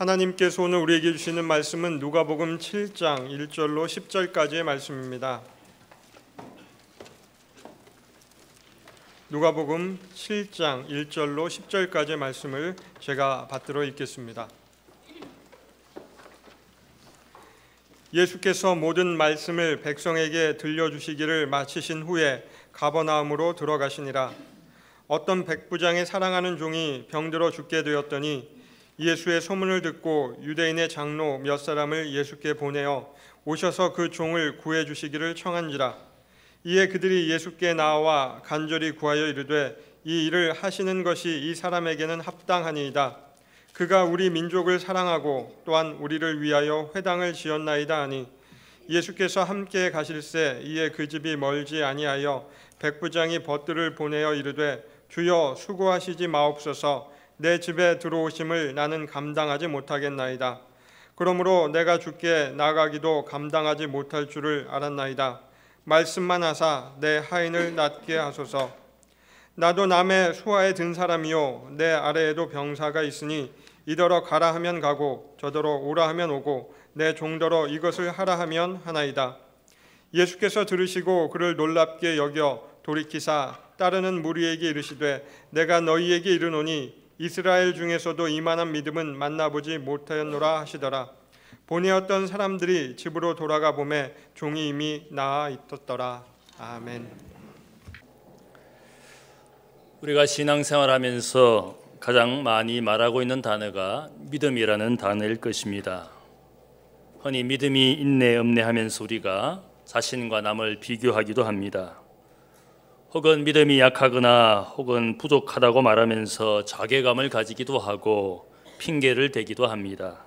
하나님께서 오늘 우리에게 주시는 말씀은 누가복음 7장 1절로 10절까지의 말씀입니다. 누가복음 7장 1절로 10절까지의 말씀을 제가 받들어 읽겠습니다. 예수께서 모든 말씀을 백성에게 들려주시기를 마치신 후에 가버나움으로 들어가시니라. 어떤 백부장의 사랑하는 종이 병들어 죽게 되었더니 예수의 소문을 듣고 유대인의 장로 몇 사람을 예수께 보내어 오셔서 그 종을 구해 주시기를 청한지라. 이에 그들이 예수께 나와 간절히 구하여 이르되 이 일을 하시는 것이 이 사람에게는 합당하니이다. 그가 우리 민족을 사랑하고 또한 우리를 위하여 회당을 지었나이다 하니 예수께서 함께 가실새 이에 그 집이 멀지 아니하여 백부장이 벗들을 보내어 이르되 주여 수고하시지 마옵소서. 내 집에 들어오심을 나는 감당하지 못하겠나이다. 그러므로 내가 주께 나가기도 감당하지 못할 줄을 알았나이다. 말씀만 하사 내 하인을 낫게 하소서. 나도 남의 수하에 든 사람이요 내 아래에도 병사가 있으니 이더러 가라 하면 가고 저더러 오라 하면 오고 내 종더러 이것을 하라 하면 하나이다. 예수께서 들으시고 그를 놀랍게 여겨 돌이키사 따르는 무리에게 이르시되 내가 너희에게 이르노니 이스라엘 중에서도 이만한 믿음은 만나보지 못하였노라 하시더라. 보내었던 사람들이 집으로 돌아가 보매 종이 이미 나아 있었더라. 아멘. 우리가 신앙생활하면서 가장 많이 말하고 있는 단어가 믿음이라는 단어일 것입니다. 흔히 믿음이 있네 없네 하면서 우리가 자신과 남을 비교하기도 합니다. 혹은 믿음이 약하거나 혹은 부족하다고 말하면서 자괴감을 가지기도 하고 핑계를 대기도 합니다.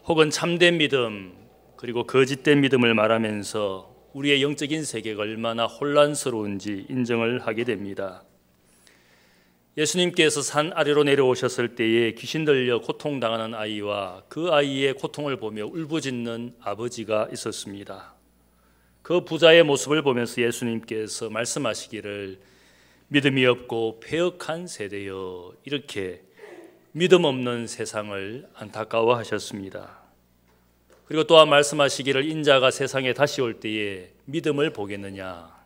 혹은 참된 믿음 그리고 거짓된 믿음을 말하면서 우리의 영적인 세계가 얼마나 혼란스러운지 인정을 하게 됩니다. 예수님께서 산 아래로 내려오셨을 때에 귀신 들려 고통당하는 아이와 그 아이의 고통을 보며 울부짖는 아버지가 있었습니다. 그 부자의 모습을 보면서 예수님께서 말씀하시기를 믿음이 없고 패역한 세대여, 이렇게 믿음 없는 세상을 안타까워하셨습니다. 그리고 또한 말씀하시기를 인자가 세상에 다시 올 때에 믿음을 보겠느냐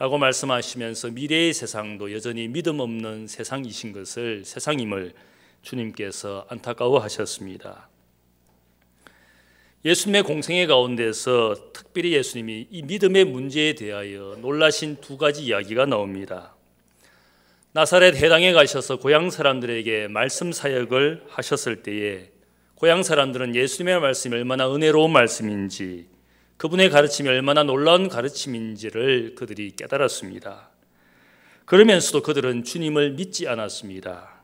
라고 말씀하시면서 미래의 세상도 여전히 믿음 없는 세상임을 주님께서 안타까워하셨습니다. 예수님의 공생애 가운데서 특별히 예수님이 이 믿음의 문제에 대하여 놀라신 두 가지 이야기가 나옵니다. 나사렛 해당에 가셔서 고향 사람들에게 말씀 사역을 하셨을 때에 고향 사람들은 예수님의 말씀이 얼마나 은혜로운 말씀인지, 그분의 가르침이 얼마나 놀라운 가르침인지를 그들이 깨달았습니다. 그러면서도 그들은 주님을 믿지 않았습니다.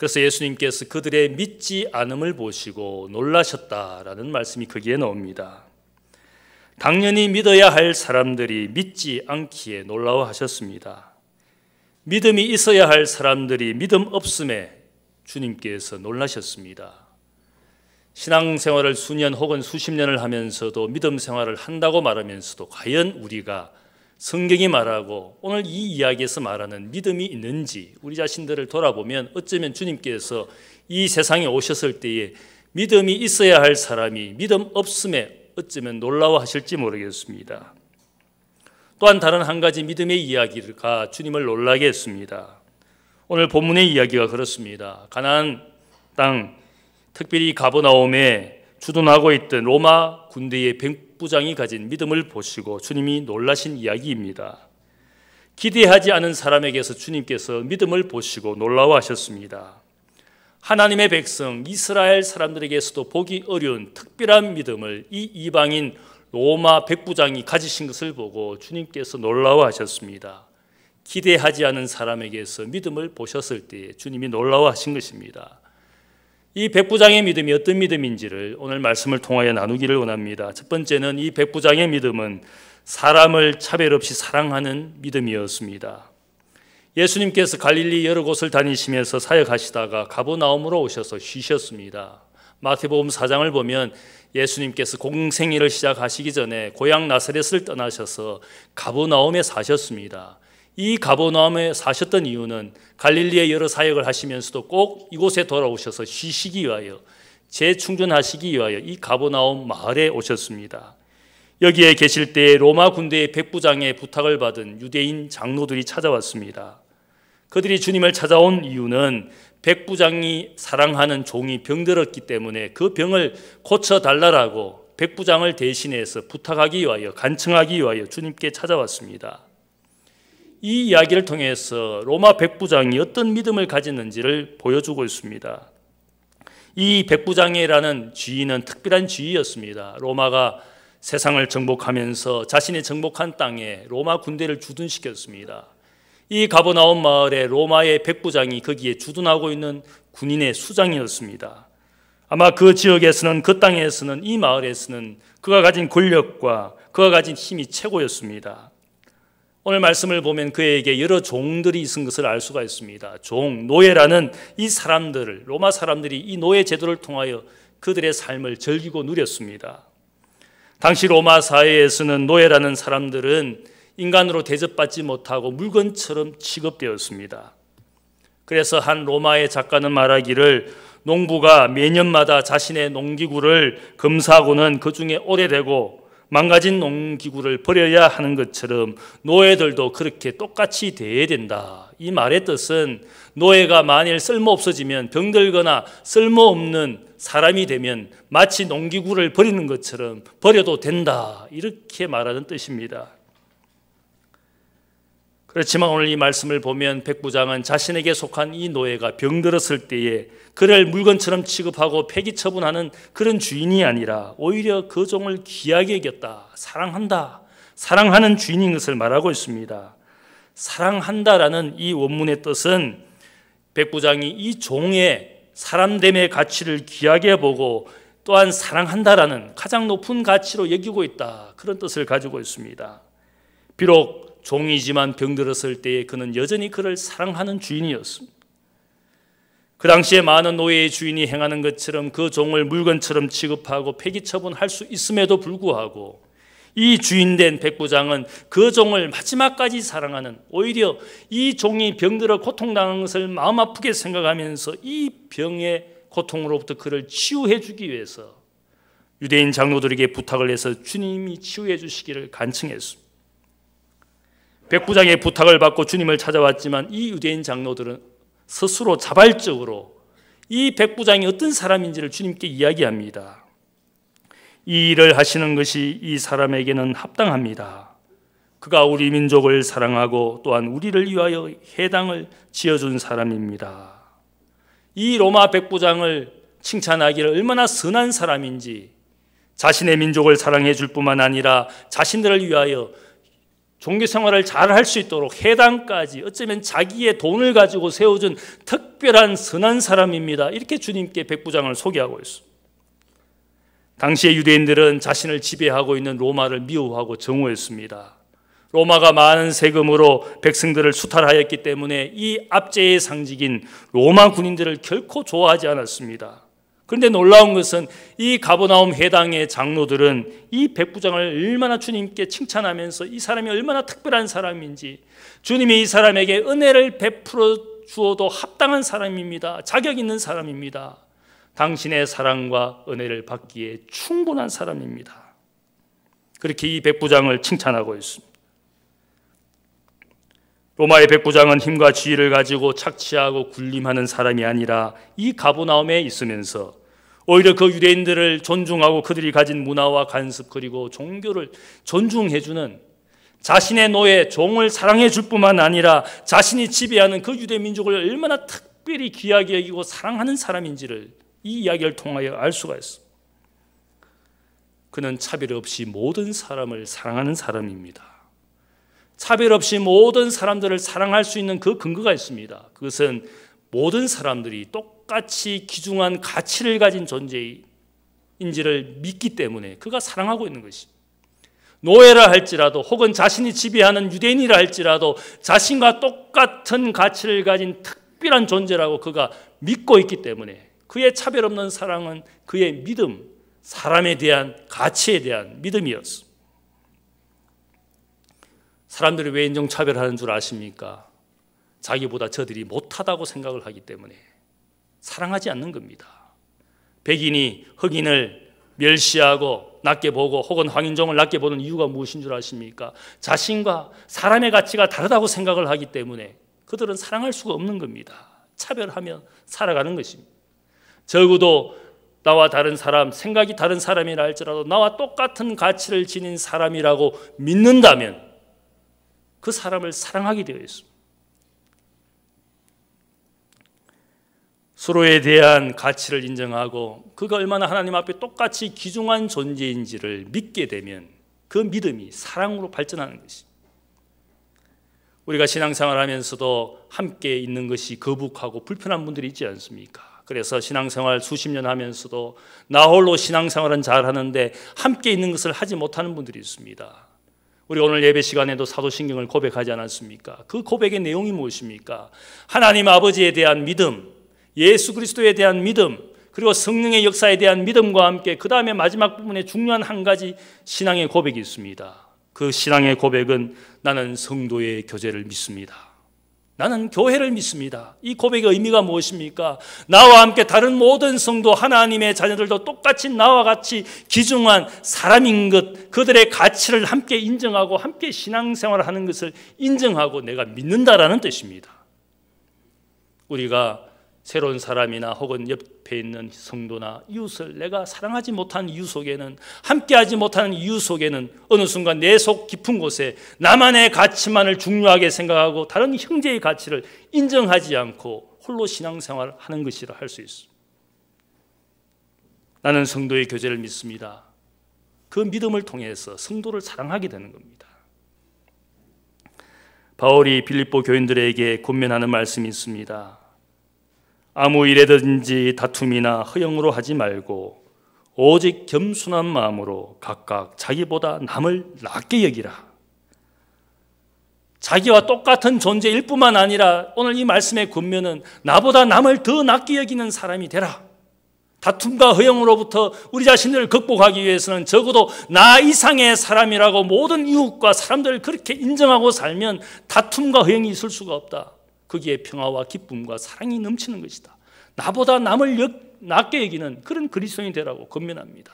그래서 예수님께서 그들의 믿지 않음을 보시고 놀라셨다라는 말씀이 거기에 나옵니다. 당연히 믿어야 할 사람들이 믿지 않기에 놀라워하셨습니다. 믿음이 있어야 할 사람들이 믿음 없음에 주님께서 놀라셨습니다. 신앙생활을 수년 혹은 수십 년을 하면서도 믿음 생활을 한다고 말하면서도 과연 우리가 성경이 말하고 오늘 이 이야기에서 말하는 믿음이 있는지 우리 자신들을 돌아보면 어쩌면 주님께서 이 세상에 오셨을 때에 믿음이 있어야 할 사람이 믿음 없음에 어쩌면 놀라워하실지 모르겠습니다. 또한 다른 한 가지 믿음의 이야기가 주님을 놀라게 했습니다. 오늘 본문의 이야기가 그렇습니다. 가나안 땅, 특별히 가버나움에 주둔하고 있던 로마 군대의 백부장이 가진 믿음을 보시고 주님이 놀라신 이야기입니다. 기대하지 않은 사람에게서 주님께서 믿음을 보시고 놀라워하셨습니다. 하나님의 백성 이스라엘 사람들에게서도 보기 어려운 특별한 믿음을 이 이방인 로마 백부장이 가지신 것을 보고 주님께서 놀라워하셨습니다. 기대하지 않은 사람에게서 믿음을 보셨을 때 주님이 놀라워하신 것입니다. 이 백부장의 믿음이 어떤 믿음인지를 오늘 말씀을 통하여 나누기를 원합니다. 첫 번째는 이 백부장의 믿음은 사람을 차별 없이 사랑하는 믿음이었습니다. 예수님께서 갈릴리 여러 곳을 다니시면서 사역하시다가 가버나움으로 오셔서 쉬셨습니다. 마태복음 4장을 보면 예수님께서 공생애를 시작하시기 전에 고향 나사렛을 떠나셔서 가버나움에 사셨습니다. 이 가버나움에 사셨던 이유는 갈릴리의 여러 사역을 하시면서도 꼭 이곳에 돌아오셔서 쉬시기 위하여, 재충전하시기 위하여 이 가버나움 마을에 오셨습니다. 여기에 계실 때 로마 군대의 백부장의 부탁을 받은 유대인 장로들이 찾아왔습니다. 그들이 주님을 찾아온 이유는 백부장이 사랑하는 종이 병들었기 때문에 그 병을 고쳐달라고 백부장을 대신해서 부탁하기 위하여, 간청하기 위하여 주님께 찾아왔습니다. 이 이야기를 통해서 로마 백부장이 어떤 믿음을 가졌는지를 보여주고 있습니다. 이 백부장이라는 쥐는 특별한 쥐였습니다. 로마가 세상을 정복하면서 자신의 정복한 땅에 로마 군대를 주둔시켰습니다. 이 가버나움 마을에 로마의 백부장이 거기에 주둔하고 있는 군인의 수장이었습니다. 아마 그 지역에서는, 그 땅에서는, 이 마을에서는 그가 가진 권력과 그가 가진 힘이 최고였습니다. 오늘 말씀을 보면 그에게 여러 종들이 있은 것을 알 수가 있습니다. 종, 노예라는 이 사람들을, 로마 사람들이 이 노예 제도를 통하여 그들의 삶을 즐기고 누렸습니다. 당시 로마 사회에서는 노예라는 사람들은 인간으로 대접받지 못하고 물건처럼 취급되었습니다. 그래서 한 로마의 작가는 말하기를, 농부가 매년마다 자신의 농기구를 검사하고는 그 중에 오래되고 망가진 농기구를 버려야 하는 것처럼 노예들도 그렇게 똑같이 대해야 된다. 이 말의 뜻은 노예가 만일 쓸모없어지면, 병들거나 쓸모없는 사람이 되면 마치 농기구를 버리는 것처럼 버려도 된다, 이렇게 말하는 뜻입니다. 그렇지만 오늘 이 말씀을 보면 백부장은 자신에게 속한 이 노예가 병들었을 때에 그를 물건처럼 취급하고 폐기 처분하는 그런 주인이 아니라 오히려 그 종을 귀하게 여겼다, 사랑한다, 사랑하는 주인인 것을 말하고 있습니다. 사랑한다라는 이 원문의 뜻은 백부장이 이 종의 사람됨의 가치를 귀하게 보고 또한 사랑한다라는 가장 높은 가치로 여기고 있다, 그런 뜻을 가지고 있습니다. 비록 종이지만 병들었을 때에 그는 여전히 그를 사랑하는 주인이었습니다. 그 당시에 많은 노예의 주인이 행하는 것처럼 그 종을 물건처럼 취급하고 폐기 처분할 수 있음에도 불구하고 이 주인된 백부장은 그 종을 마지막까지 사랑하는, 오히려 이 종이 병들어 고통당한 것을 마음 아프게 생각하면서 이 병의 고통으로부터 그를 치유해 주기 위해서 유대인 장로들에게 부탁을 해서 주님이 치유해 주시기를 간청했습니다. 백부장의 부탁을 받고 주님을 찾아왔지만 이 유대인 장로들은 스스로 자발적으로 이 백부장이 어떤 사람인지를 주님께 이야기합니다. 이 일을 하시는 것이 이 사람에게는 합당합니다. 그가 우리 민족을 사랑하고 또한 우리를 위하여 회당을 지어준 사람입니다. 이 로마 백부장을 칭찬하기를 얼마나 선한 사람인지, 자신의 민족을 사랑해 줄 뿐만 아니라 자신들을 위하여 종교생활을 잘 할 수 있도록 회당까지, 어쩌면 자기의 돈을 가지고 세워준 특별한 선한 사람입니다, 이렇게 주님께 백부장을 소개하고 있습니다. 당시의 유대인들은 자신을 지배하고 있는 로마를 미워하고 정오했습니다. 로마가 많은 세금으로 백성들을 수탈하였기 때문에 이 압제의 상징인 로마 군인들을 결코 좋아하지 않았습니다. 그런데 놀라운 것은 이 가버나움 회당의 장로들은 이 백부장을 얼마나 주님께 칭찬하면서 이 사람이 얼마나 특별한 사람인지, 주님이 이 사람에게 은혜를 베풀어 주어도 합당한 사람입니다, 자격 있는 사람입니다, 당신의 사랑과 은혜를 받기에 충분한 사람입니다, 그렇게 이 백부장을 칭찬하고 있습니다. 로마의 백부장은 힘과 지위를 가지고 착취하고 군림하는 사람이 아니라 이 가버나움에 있으면서 오히려 그 유대인들을 존중하고 그들이 가진 문화와 관습 그리고 종교를 존중해주는, 자신의 노예 종을 사랑해 줄 뿐만 아니라 자신이 지배하는 그 유대 민족을 얼마나 특별히 귀하게 여기고 사랑하는 사람인지를 이 이야기를 통하여 알 수가 있습니다. 그는 차별 없이 모든 사람을 사랑하는 사람입니다. 차별 없이 모든 사람들을 사랑할 수 있는 그 근거가 있습니다. 그것은 모든 사람들이 똑같이 귀중한 가치를 가진 존재인지를 믿기 때문에 그가 사랑하고 있는 것입니다. 노예라 할지라도 혹은 자신이 지배하는 유대인이라 할지라도 자신과 똑같은 가치를 가진 특별한 존재라고 그가 믿고 있기 때문에 그의 차별 없는 사랑은 그의 믿음, 사람에 대한 가치에 대한 믿음이었습니다. 사람들이 왜 인종차별하는 줄 아십니까? 자기보다 저들이 못하다고 생각을 하기 때문에 사랑하지 않는 겁니다. 백인이 흑인을 멸시하고 낮게 보고 혹은 황인종을 낮게 보는 이유가 무엇인 줄 아십니까? 자신과 사람의 가치가 다르다고 생각을 하기 때문에 그들은 사랑할 수가 없는 겁니다. 차별하며 살아가는 것입니다. 적어도 나와 다른 사람, 생각이 다른 사람이라 할지라도 나와 똑같은 가치를 지닌 사람이라고 믿는다면 그 사람을 사랑하게 되어 있습니다. 서로에 대한 가치를 인정하고 그가 얼마나 하나님 앞에 똑같이 귀중한 존재인지를 믿게 되면 그 믿음이 사랑으로 발전하는 것입니다. 우리가 신앙생활을 하면서도 함께 있는 것이 거북하고 불편한 분들이 있지 않습니까? 그래서 신앙생활 수십 년 하면서도 나 홀로 신앙생활은 잘하는데 함께 있는 것을 하지 못하는 분들이 있습니다. 우리 오늘 예배 시간에도 사도신경을 고백하지 않았습니까? 그 고백의 내용이 무엇입니까? 하나님 아버지에 대한 믿음, 예수 그리스도에 대한 믿음, 그리고 성령의 역사에 대한 믿음과 함께 그 다음에 마지막 부분에 중요한 한 가지 신앙의 고백이 있습니다. 그 신앙의 고백은 나는 성도의 교제를 믿습니다. 나는 교회를 믿습니다. 이 고백의 의미가 무엇입니까? 나와 함께 다른 모든 성도 하나님의 자녀들도 똑같이 나와 같이 귀중한 사람인 것, 그들의 가치를 함께 인정하고 함께 신앙생활을 하는 것을 인정하고 내가 믿는다라는 뜻입니다. 우리가 새로운 사람이나 혹은 옆에 있는 성도나 이웃을 내가 사랑하지 못한 이유 속에는, 함께하지 못하는 이유 속에는 어느 순간 내 속 깊은 곳에 나만의 가치만을 중요하게 생각하고 다른 형제의 가치를 인정하지 않고 홀로 신앙생활을 하는 것이라 할 수 있습니다. 나는 성도의 교제를 믿습니다. 그 믿음을 통해서 성도를 사랑하게 되는 겁니다. 바울이 빌립보 교인들에게 권면하는 말씀이 있습니다. 아무 일에든지 다툼이나 허영으로 하지 말고 오직 겸손한 마음으로 각각 자기보다 남을 낮게 여기라. 자기와 똑같은 존재일 뿐만 아니라 오늘 이 말씀의 권면은 나보다 남을 더 낮게 여기는 사람이 되라. 다툼과 허영으로부터 우리 자신을 극복하기 위해서는 적어도 나 이상의 사람이라고 모든 이웃과 사람들을 그렇게 인정하고 살면 다툼과 허영이 있을 수가 없다. 거기에 평화와 기쁨과 사랑이 넘치는 것이다. 나보다 남을 낮게 여기는 그런 그리스도인이 되라고 권면합니다.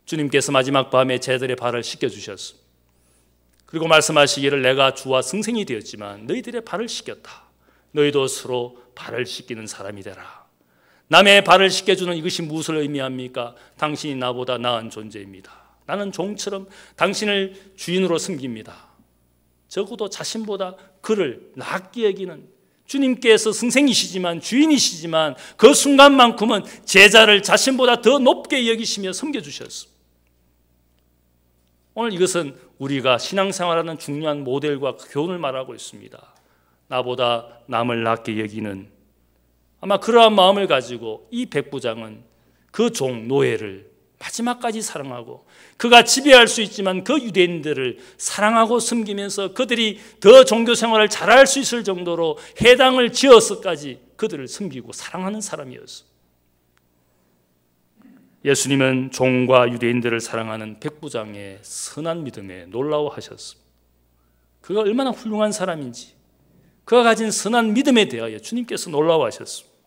주님께서 마지막 밤에 제자들의 발을 씻겨주셨습니다. 그리고 말씀하시기를 내가 주와 승생이 되었지만 너희들의 발을 씻겼다. 너희도 서로 발을 씻기는 사람이 되라. 남의 발을 씻겨주는 이것이 무엇을 의미합니까? 당신이 나보다 나은 존재입니다. 나는 종처럼 당신을 주인으로 섬깁니다. 적어도 자신보다 그를 낮게 여기는, 주님께서 선생이시지만 주인이시지만 그 순간만큼은 제자를 자신보다 더 높게 여기시며 섬겨주셨습니다. 오늘 이것은 우리가 신앙생활하는 중요한 모델과 교훈을 말하고 있습니다. 나보다 남을 낮게 여기는, 아마 그러한 마음을 가지고 이 백부장은 그 종 노예를 마지막까지 사랑하고 그가 지배할 수 있지만 그 유대인들을 사랑하고 섬기면서 그들이 더 종교 생활을 잘할 수 있을 정도로 회당을 지어서까지 그들을 섬기고 사랑하는 사람이었어. 예수님은 종과 유대인들을 사랑하는 백부장의 선한 믿음에 놀라워하셨습니다. 그가 얼마나 훌륭한 사람인지, 그가 가진 선한 믿음에 대하여 주님께서 놀라워하셨습니다.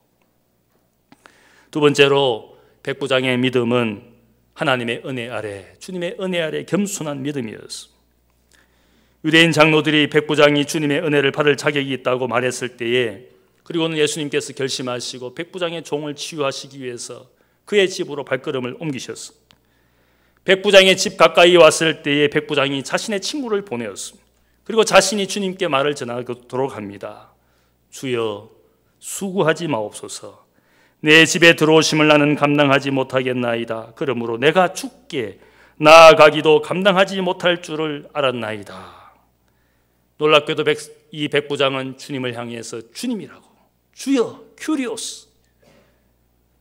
두 번째로 백부장의 믿음은 하나님의 은혜 아래, 주님의 은혜 아래 겸손한 믿음이었습니다. 유대인 장로들이 백부장이 주님의 은혜를 받을 자격이 있다고 말했을 때에, 그리고는 예수님께서 결심하시고 백부장의 종을 치유하시기 위해서 그의 집으로 발걸음을 옮기셨습니다. 백부장의 집 가까이 왔을 때에 백부장이 자신의 친구를 보내었습니다. 그리고 자신이 주님께 말을 전하도록 합니다. 주여, 수고하지 마옵소서. 내 집에 들어오심을 나는 감당하지 못하겠나이다. 그러므로 내가 죽게 나아가기도 감당하지 못할 줄을 알았나이다. 놀랍게도 이 백부장은 주님을 향해서 주님이라고, 주여, 큐리오스.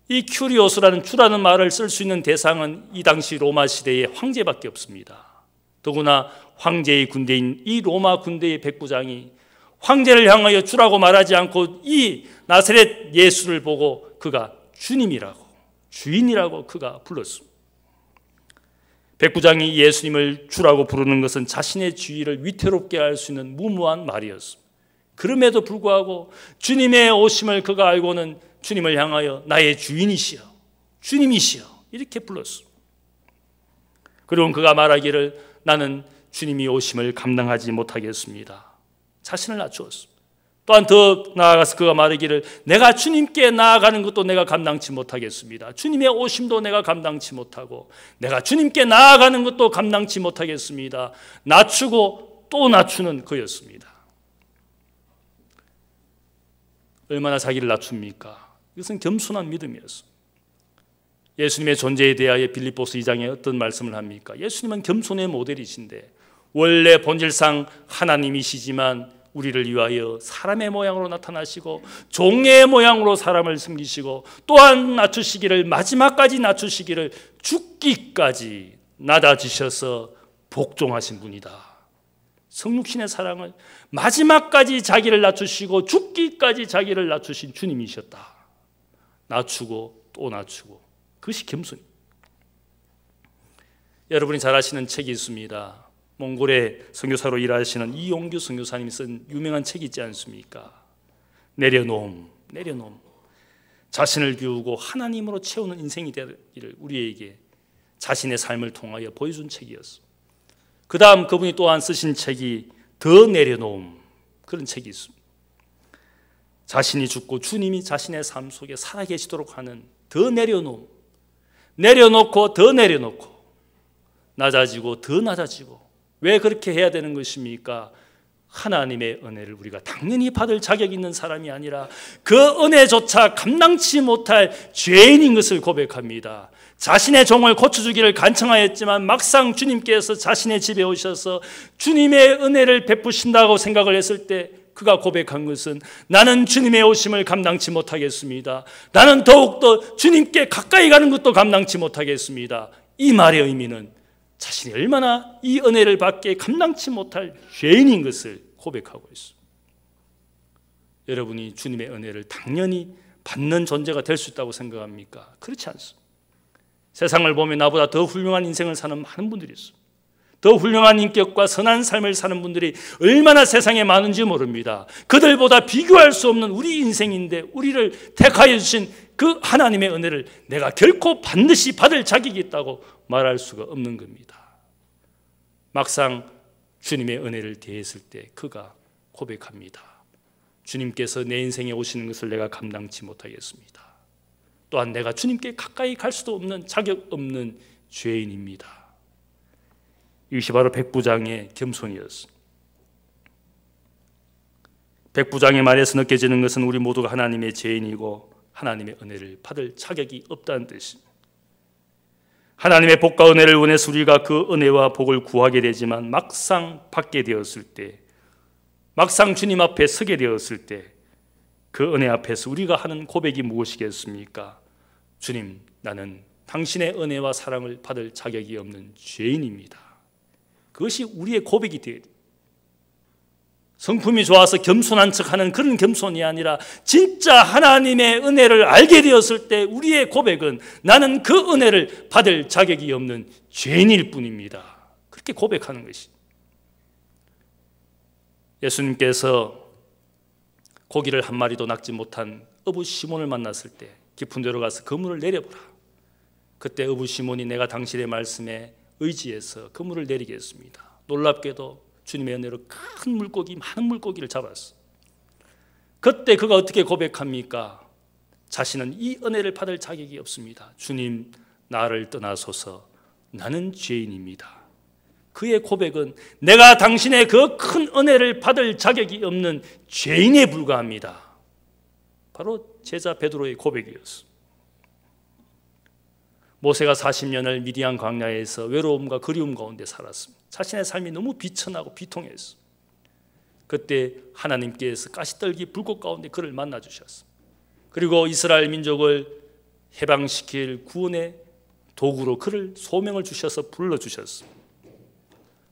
이 큐리오스라는 주라는 말을 쓸 수 있는 대상은 이 당시 로마 시대의 황제밖에 없습니다. 더구나 황제의 군대인 이 로마 군대의 백부장이 황제를 향하여 주라고 말하지 않고 이 나사렛 예수를 보고 그가 주님이라고, 주인이라고 그가 불렀습니다. 백부장이 예수님을 주라고 부르는 것은 자신의 지위를 위태롭게 할 수 있는 무모한 말이었습니다. 그럼에도 불구하고 주님의 오심을 그가 알고는 주님을 향하여 나의 주인이시여, 주님이시여 이렇게 불렀습니다. 그리고 그가 말하기를 나는 주님이 오심을 감당하지 못하겠습니다. 자신을 낮추었습니다. 또한 더 나아가서 그가 말하기를 내가 주님께 나아가는 것도 내가 감당치 못하겠습니다. 주님의 오심도 내가 감당치 못하고 내가 주님께 나아가는 것도 감당치 못하겠습니다. 낮추고 또 낮추는 그였습니다. 얼마나 자기를 낮춥니까? 이것은 겸손한 믿음이었습니다. 예수님의 존재에 대하여 빌립보서 2장에 어떤 말씀을 합니까? 예수님은 겸손의 모델이신데 원래 본질상 하나님이시지만 우리를 위하여 사람의 모양으로 나타나시고 종의 모양으로 사람을 섬기시고 또한 낮추시기를 마지막까지 낮추시기를 죽기까지 낮아지셔서 복종하신 분이다. 성육신의 사랑을 마지막까지 자기를 낮추시고 죽기까지 자기를 낮추신 주님이셨다. 낮추고 또 낮추고 그것이 겸손입니다. 여러분이 잘 아시는 책이 있습니다. 몽골의 선교사로 일하시는 이용규 선교사님이 쓴 유명한 책이 있지 않습니까? 내려놓음. 자신을 비우고 하나님으로 채우는 인생이 되기를 우리에게 자신의 삶을 통하여 보여준 책이었어. 그 다음 그분이 또한 쓰신 책이 더 내려놓음, 그런 책이 있습니다. 자신이 죽고 주님이 자신의 삶 속에 살아계시도록 하는 더 내려놓음, 내려놓고 더 내려놓고 낮아지고 더 낮아지고. 왜 그렇게 해야 되는 것입니까? 하나님의 은혜를 우리가 당연히 받을 자격이 있는 사람이 아니라 그 은혜조차 감당치 못할 죄인인 것을 고백합니다. 자신의 종을 고쳐주기를 간청하였지만 막상 주님께서 자신의 집에 오셔서 주님의 은혜를 베푸신다고 생각을 했을 때 그가 고백한 것은 나는 주님의 오심을 감당치 못하겠습니다. 나는 더욱더 주님께 가까이 가는 것도 감당치 못하겠습니다. 이 말의 의미는 자신이 얼마나 이 은혜를 받기에 감당치 못할 죄인인 것을 고백하고 있습니다. 여러분이 주님의 은혜를 당연히 받는 존재가 될 수 있다고 생각합니까? 그렇지 않습니다. 세상을 보면 나보다 더 훌륭한 인생을 사는 많은 분들이 있습니다. 더 훌륭한 인격과 선한 삶을 사는 분들이 얼마나 세상에 많은지 모릅니다. 그들보다 비교할 수 없는 우리 인생인데 우리를 택하여 주신 그 하나님의 은혜를 내가 결코 반드시 받을 자격이 있다고 말할 수가 없는 겁니다. 막상 주님의 은혜를 대했을 때 그가 고백합니다. 주님께서 내 인생에 오시는 것을 내가 감당치 못하겠습니다. 또한 내가 주님께 가까이 갈 수도 없는 자격 없는 죄인입니다. 이것이 바로 백부장의 겸손이었습니다. 백부장의 말에서 느껴지는 것은 우리 모두가 하나님의 죄인이고 하나님의 은혜를 받을 자격이 없다는 뜻입니다. 하나님의 복과 은혜를 원해서 우리가 그 은혜와 복을 구하게 되지만 막상 받게 되었을 때, 막상 주님 앞에 서게 되었을 때 그 은혜 앞에서 우리가 하는 고백이 무엇이겠습니까? 주님, 나는 당신의 은혜와 사랑을 받을 자격이 없는 죄인입니다. 그것이 우리의 고백이 되어야 돼요. 성품이 좋아서 겸손한 척하는 그런 겸손이 아니라 진짜 하나님의 은혜를 알게 되었을 때 우리의 고백은 나는 그 은혜를 받을 자격이 없는 죄인일 뿐입니다. 그렇게 고백하는 것이. 예수님께서 고기를 한 마리도 낚지 못한 어부 시몬을 만났을 때 깊은 데로 가서 그물을 내려보라. 그때 어부 시몬이 내가 당신의 말씀에 의지해서 그물을 내리겠습니다. 놀랍게도 주님의 은혜로 큰 물고기, 많은 물고기를 잡았어. 그때 그가 어떻게 고백합니까? 자신은 이 은혜를 받을 자격이 없습니다. 주님, 나를 떠나소서. 나는 죄인입니다. 그의 고백은 내가 당신의 그 큰 은혜를 받을 자격이 없는 죄인에 불과합니다. 바로 제자 베드로의 고백이었어. 모세가 40년을 미디안 광야에서 외로움과 그리움 가운데 살았습니다. 자신의 삶이 너무 비천하고 비통했어. 그때 하나님께서 가시떨기 불꽃 가운데 그를 만나 주셨어. 그리고 이스라엘 민족을 해방시킬 구원의 도구로 그를 소명을 주셔서 불러주셨어.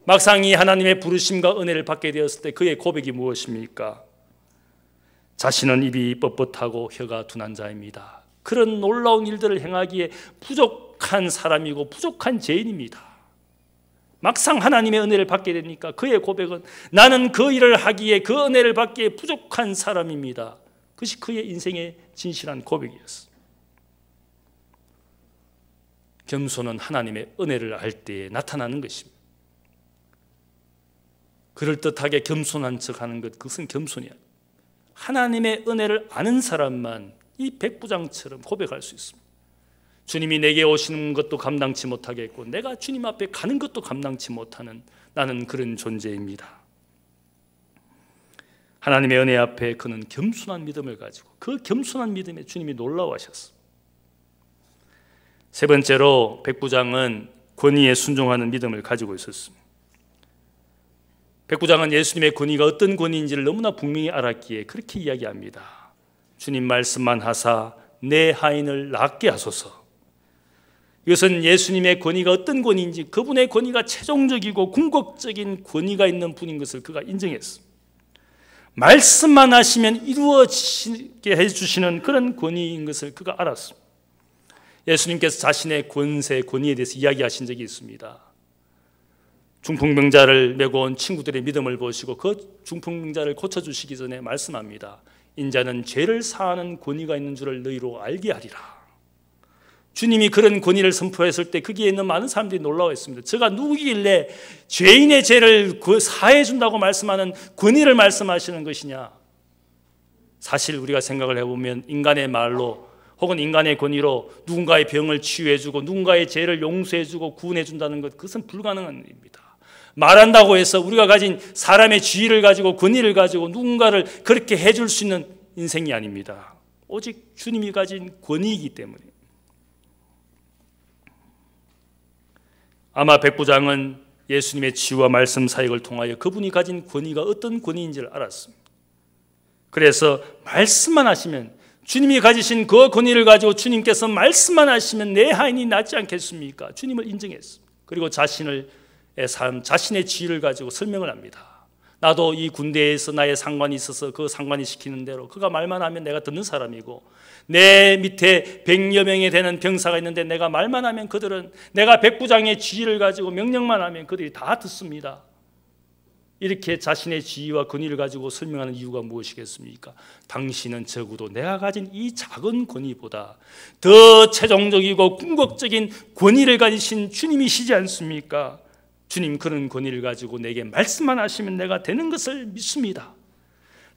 막상 이 하나님의 부르심과 은혜를 받게 되었을 때 그의 고백이 무엇입니까? 자신은 입이 뻣뻣하고 혀가 둔한 자입니다. 그런 놀라운 일들을 행하기에 부족한 사람이고 부족한 죄인입니다. 막상 하나님의 은혜를 받게 되니까 그의 고백은 나는 그 일을 하기에 그 은혜를 받기에 부족한 사람입니다. 그것이 그의 인생의 진실한 고백이었습니다. 겸손은 하나님의 은혜를 알 때에 나타나는 것입니다. 그럴듯하게 겸손한 척하는 것, 그것은 겸손이 아니에요. 하나님의 은혜를 아는 사람만 이 백부장처럼 고백할 수 있습니다. 주님이 내게 오시는 것도 감당치 못하겠고 내가 주님 앞에 가는 것도 감당치 못하는 나는 그런 존재입니다. 하나님의 은혜 앞에 그는 겸손한 믿음을 가지고 그 겸손한 믿음에 주님이 놀라워하셨습니다. 세 번째로 백부장은 권위에 순종하는 믿음을 가지고 있었습니다. 백부장은 예수님의 권위가 어떤 권위인지를 너무나 분명히 알았기에 그렇게 이야기합니다. 주님 말씀만 하사 내 하인을 낫게 하소서. 이것은 예수님의 권위가 어떤 권위인지 그분의 권위가 최종적이고 궁극적인 권위가 있는 분인 것을 그가 인정했습니다. 말씀만 하시면 이루어지게 해주시는 그런 권위인 것을 그가 알았습니다. 예수님께서 자신의 권세, 권위에 대해서 이야기하신 적이 있습니다. 중풍병자를 메고 온 친구들의 믿음을 보시고 그 중풍병자를 고쳐주시기 전에 말씀합니다. 인자는 죄를 사하는 권위가 있는 줄을 너희로 알게 하리라. 주님이 그런 권위를 선포했을 때 거기에 있는 많은 사람들이 놀라워했습니다. 저가 누구길래 죄인의 죄를 사해 준다고 말씀하는 권위를 말씀하시는 것이냐. 사실 우리가 생각을 해보면 인간의 말로 혹은 인간의 권위로 누군가의 병을 치유해주고 누군가의 죄를 용서해주고 구원해준다는 것, 그것은 불가능한 일입니다. 말한다고 해서 우리가 가진 사람의 지위를 가지고 권위를 가지고 누군가를 그렇게 해줄 수 있는 인생이 아닙니다. 오직 주님이 가진 권위이기 때문에. 아마 백부장은 예수님의 치유와 말씀 사역을 통하여 그분이 가진 권위가 어떤 권위인지를 알았습니다. 그래서 말씀만 하시면, 주님이 가지신 그 권위를 가지고 주님께서 말씀만 하시면 내 하인이 낫지 않겠습니까? 주님을 인정했습니다. 그리고 자신의 삶, 자신의 지위를 가지고 설명을 합니다. 나도 이 군대에서 나의 상관이 있어서 그 상관이 시키는 대로 그가 말만 하면 내가 듣는 사람이고, 내 밑에 100여 명이 되는 병사가 있는데 내가 말만 하면 그들은, 내가 백부장의 지위를 가지고 명령만 하면 그들이 다 듣습니다. 이렇게 자신의 지위와 권위를 가지고 설명하는 이유가 무엇이겠습니까? 당신은 적어도 내가 가진 이 작은 권위보다 더 최종적이고 궁극적인 권위를 가지신 주님이시지 않습니까? 주님 그런 권위를 가지고 내게 말씀만 하시면 내가 되는 것을 믿습니다.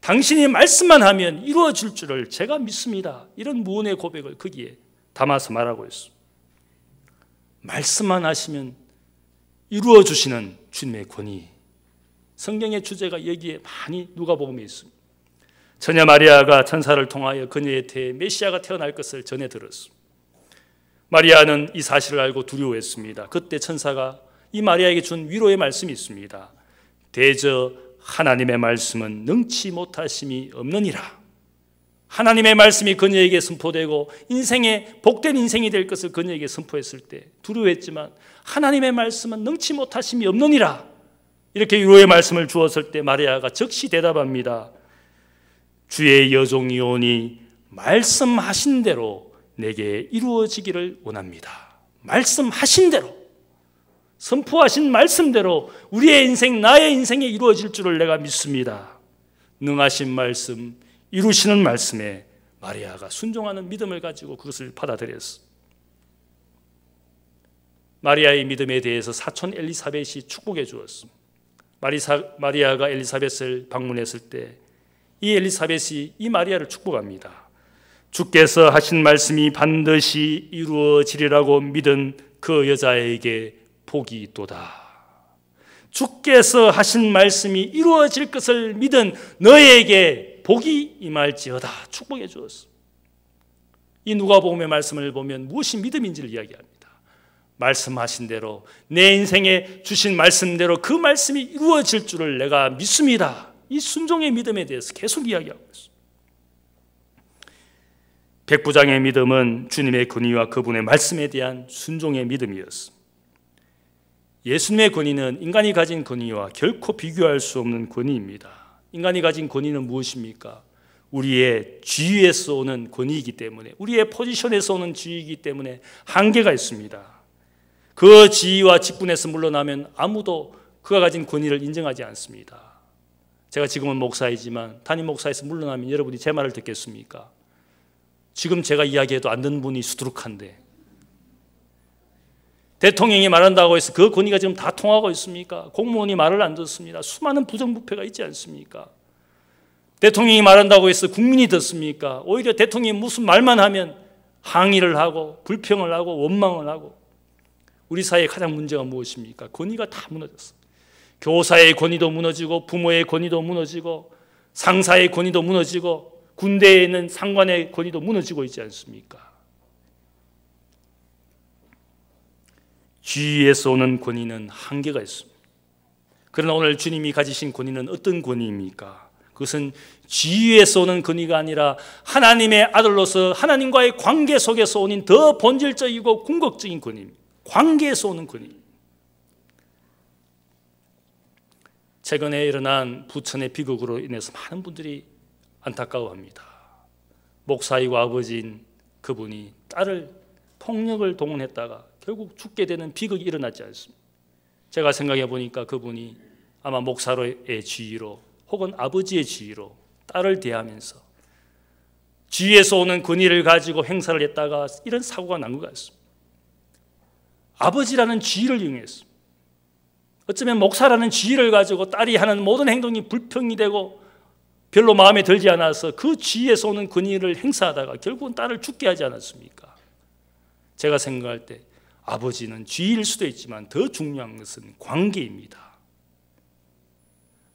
당신이 말씀만 하면 이루어질 줄을 제가 믿습니다. 이런 무언의 고백을 거기에 담아서 말하고 있습니다. 말씀만 하시면 이루어주시는 주님의 권위. 성경의 주제가 여기에 많이 누가복음에 있습니다. 처녀 마리아가 천사를 통하여 그녀의 태에 메시아가 태어날 것을 전해 들었습니다. 마리아는 이 사실을 알고 두려워했습니다. 그때 천사가 이 마리아에게 준 위로의 말씀이 있습니다. 대저 하나님의 말씀은 능치 못하심이 없느니라. 하나님의 말씀이 그녀에게 선포되고 인생의 복된 인생이 될 것을 그녀에게 선포했을 때 두려워했지만 하나님의 말씀은 능치 못하심이 없느니라. 이렇게 위로의 말씀을 주었을 때 마리아가 즉시 대답합니다. 주의 여종이오니 말씀하신 대로 내게 이루어지기를 원합니다. 말씀하신 대로, 선포하신 말씀대로 우리의 인생, 나의 인생에 이루어질 줄을 내가 믿습니다. 능하신 말씀, 이루시는 말씀에 마리아가 순종하는 믿음을 가지고 그것을 받아들였어. 마리아의 믿음에 대해서 사촌 엘리사벳이 축복해 주었습니다. 마리아가 엘리사벳을 방문했을 때 이 엘리사벳이 이 마리아를 축복합니다. 주께서 하신 말씀이 반드시 이루어지리라고 믿은 그 여자에게 복이 있도다. 주께서 하신 말씀이 이루어질 것을 믿은 너에게 복이 임할지어다. 축복해 주었어. 이 누가복음의 말씀을 보면 무엇이 믿음인지를 이야기합니다. 말씀하신 대로, 내 인생에 주신 말씀대로 그 말씀이 이루어질 줄을 내가 믿습니다. 이 순종의 믿음에 대해서 계속 이야기하고 있습니다. 백부장의 믿음은 주님의 권위와 그분의 말씀에 대한 순종의 믿음이었습니다. 예수님의 권위는 인간이 가진 권위와 결코 비교할 수 없는 권위입니다. 인간이 가진 권위는 무엇입니까? 우리의 지위에서 오는 권위이기 때문에, 우리의 포지션에서 오는 지위이기 때문에 한계가 있습니다. 그 지위와 직분에서 물러나면 아무도 그가 가진 권위를 인정하지 않습니다. 제가 지금은 목사이지만 담임 목사에서 물러나면 여러분이 제 말을 듣겠습니까? 지금 제가 이야기해도 안 듣는 분이 수두룩한데, 대통령이 말한다고 해서 그 권위가 지금 다 통하고 있습니까? 공무원이 말을 안 듣습니다. 수많은 부정부패가 있지 않습니까? 대통령이 말한다고 해서 국민이 듣습니까? 오히려 대통령이 무슨 말만 하면 항의를 하고 불평을 하고 원망을 하고. 우리 사회의 가장 문제가 무엇입니까? 권위가 다 무너졌어. 교사의 권위도 무너지고, 부모의 권위도 무너지고, 상사의 권위도 무너지고, 군대에 있는 상관의 권위도 무너지고 있지 않습니까? 지위에서 오는 권위는 한계가 있습니다. 그러나 오늘 주님이 가지신 권위는 어떤 권위입니까? 그것은 지위에서 오는 권위가 아니라 하나님의 아들로서 하나님과의 관계 속에서 오는 더 본질적이고 궁극적인 권위입니다. 관계에서 오는 권위. 최근에 일어난 부천의 비극으로 인해서 많은 분들이 안타까워합니다. 목사이고 아버지인 그분이 딸을 폭력을 동원했다가 결국 죽게 되는 비극이 일어났지 않습니까? 제가 생각해 보니까 그분이 아마 목사로의 지위로 혹은 아버지의 지위로 딸을 대하면서 지위에서 오는 권위를 가지고 행사를 했다가 이런 사고가 난 것 같습니다. 아버지라는 지위를 이용했습니다. 어쩌면 목사라는 지위를 가지고 딸이 하는 모든 행동이 불평이 되고 별로 마음에 들지 않아서 그 지위에서 오는 권위를 행사하다가 결국은 딸을 죽게 하지 않았습니까? 제가 생각할 때 아버지는 지위일 수도 있지만 더 중요한 것은 관계입니다.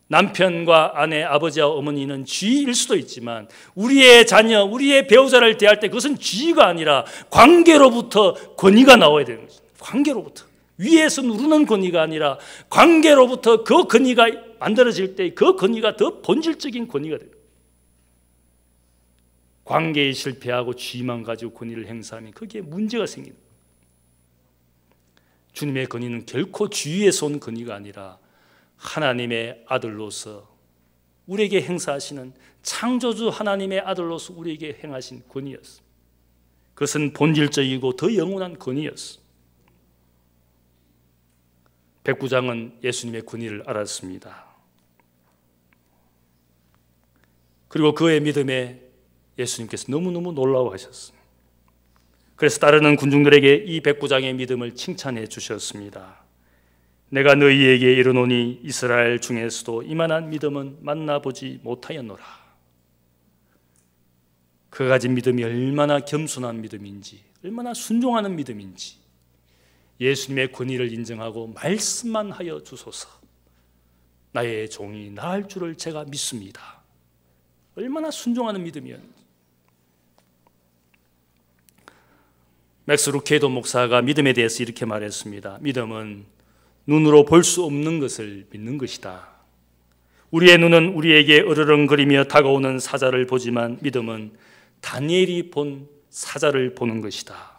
남편과 아내, 아버지와 어머니는 지위일 수도 있지만 우리의 자녀, 우리의 배우자를 대할 때 그것은 지위가 아니라 관계로부터 권위가 나와야 되는 거죠. 관계로부터. 위에서 누르는 권위가 아니라 관계로부터 그 권위가 만들어질 때 그 권위가 더 본질적인 권위가 돼요. 관계에 실패하고 지위만 가지고 권위를 행사하면 거기에 문제가 생깁니다. 주님의 권위는 결코 지위에서 온 권위가 아니라 하나님의 아들로서 우리에게 행사하시는 창조주 하나님의 아들로서 우리에게 행하신 권위였습니다. 그것은 본질적이고 더 영원한 권위였습니다. 백부장은 예수님의 권위를 알았습니다. 그리고 그의 믿음에 예수님께서 너무너무 놀라워하셨습니다. 그래서 따르는 군중들에게 이 백부장의 믿음을 칭찬해 주셨습니다. 내가 너희에게 이르노니 이스라엘 중에서도 이만한 믿음은 만나보지 못하였노라. 그가 가진 믿음이 얼마나 겸손한 믿음인지, 얼마나 순종하는 믿음인지, 예수님의 권위를 인정하고 말씀만 하여 주소서. 나의 종이 나을 줄을 제가 믿습니다. 얼마나 순종하는 믿음이었는지. 맥스 루케이도 목사가 믿음에 대해서 이렇게 말했습니다. 믿음은 눈으로 볼 수 없는 것을 믿는 것이다. 우리의 눈은 우리에게 으르렁거리며 다가오는 사자를 보지만 믿음은 다니엘이 본 사자를 보는 것이다.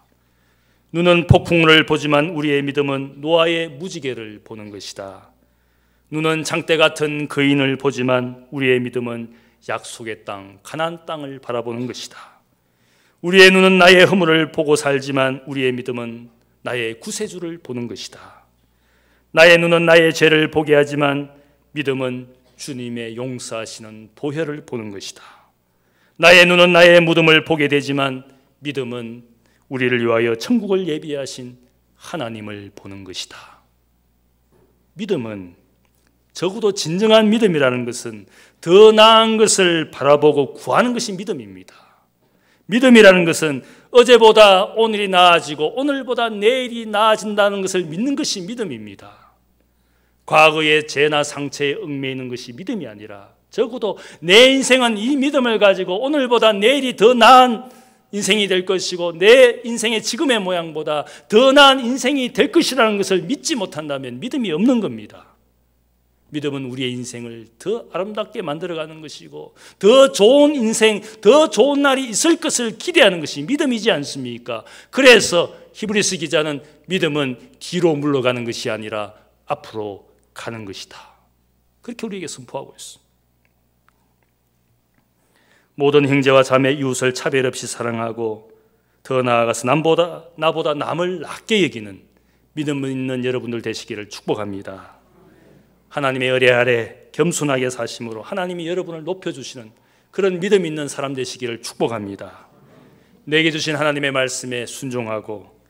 눈은 폭풍우를 보지만 우리의 믿음은 노아의 무지개를 보는 것이다. 눈은 장대 같은 거인을 보지만 우리의 믿음은 약속의 땅, 가나안 땅을 바라보는 것이다. 우리의 눈은 나의 허물을 보고 살지만 우리의 믿음은 나의 구세주를 보는 것이다. 나의 눈은 나의 죄를 보게 하지만 믿음은 주님의 용서하시는 보혈을 보는 것이다. 나의 눈은 나의 무덤을 보게 되지만 믿음은 우리를 위하여 천국을 예비하신 하나님을 보는 것이다. 믿음은, 적어도 진정한 믿음이라는 것은 더 나은 것을 바라보고 구하는 것이 믿음입니다. 믿음이라는 것은 어제보다 오늘이 나아지고 오늘보다 내일이 나아진다는 것을 믿는 것이 믿음입니다. 과거의 죄나 상처에 얽매이는 것이 믿음이 아니라 적어도 내 인생은 이 믿음을 가지고 오늘보다 내일이 더 나은 인생이 될 것이고 내 인생의 지금의 모양보다 더 나은 인생이 될 것이라는 것을 믿지 못한다면 믿음이 없는 겁니다. 믿음은 우리의 인생을 더 아름답게 만들어가는 것이고 더 좋은 인생, 더 좋은 날이 있을 것을 기대하는 것이 믿음이지 않습니까? 그래서 히브리서 기자는 믿음은 뒤로 물러가는 것이 아니라 앞으로 가는 것이다. 그렇게 우리에게 선포하고 있습니다. 모든 형제와 자매 이웃을 차별 없이 사랑하고 더 나아가서 나보다 남을 낮게 여기는 믿음 있는 여러분들 되시기를 축복합니다. 하나님의 의뢰 아래 겸손하게 사심으로 하나님이 여러분을 높여주시는 그런 믿음 있는 사람 되시기를 축복합니다. 내게 주신 하나님의 말씀에 순종하고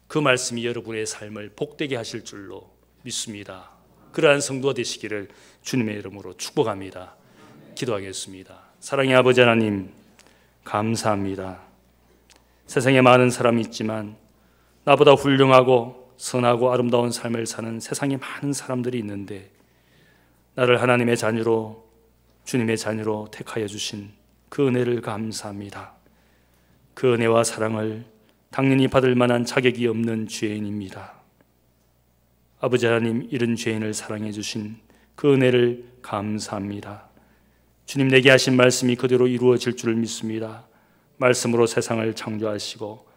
그 말씀이 여러분의 삶을 복되게 하실 줄로 믿습니다. 그러한 성도가 되시기를 주님의 이름으로 축복합니다. 기도하겠습니다. 사랑의 아버지 하나님, 감사합니다. 세상에 많은 사람이 있지만 나보다 훌륭하고 선하고 아름다운 삶을 사는 세상에 많은 사람들이 있는데 나를 하나님의 자녀로, 주님의 자녀로 택하여 주신 그 은혜를 감사합니다. 그 은혜와 사랑을 당연히 받을 만한 자격이 없는 죄인입니다. 아버지 하나님, 이런 죄인을 사랑해 주신 그 은혜를 감사합니다. 주님, 내게 하신 말씀이 그대로 이루어질 줄을 믿습니다. 말씀으로 세상을 창조하시고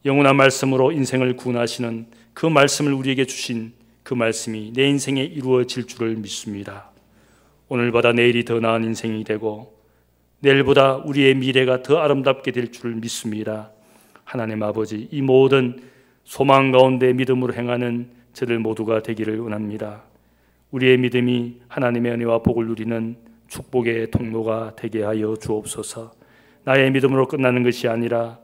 영원한 말씀으로 인생을 구원하시는 그 말씀을 우리에게 주신 그 말씀이 내 인생에 이루어질 줄을 믿습니다. 오늘보다 내일이 더 나은 인생이 되고 내일보다 우리의 미래가 더 아름답게 될 줄을 믿습니다. 하나님 아버지, 이 모든 소망 가운데 믿음으로 행하는 저들 모두가 되기를 원합니다. 우리의 믿음이 하나님의 은혜와 복을 누리는 축복의 통로가 되게 하여 주옵소서. 나의 믿음으로 끝나는 것이 아니라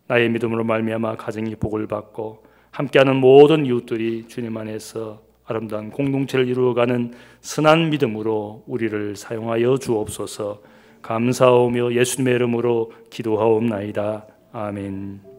나의 믿음으로 말미암아 가정이 복을 받고 함께하는 모든 이웃들이 주님 안에서 아름다운 공동체를 이루어가는 선한 믿음으로 우리를 사용하여 주옵소서. 감사하며 예수님의 이름으로 기도하옵나이다. 아멘.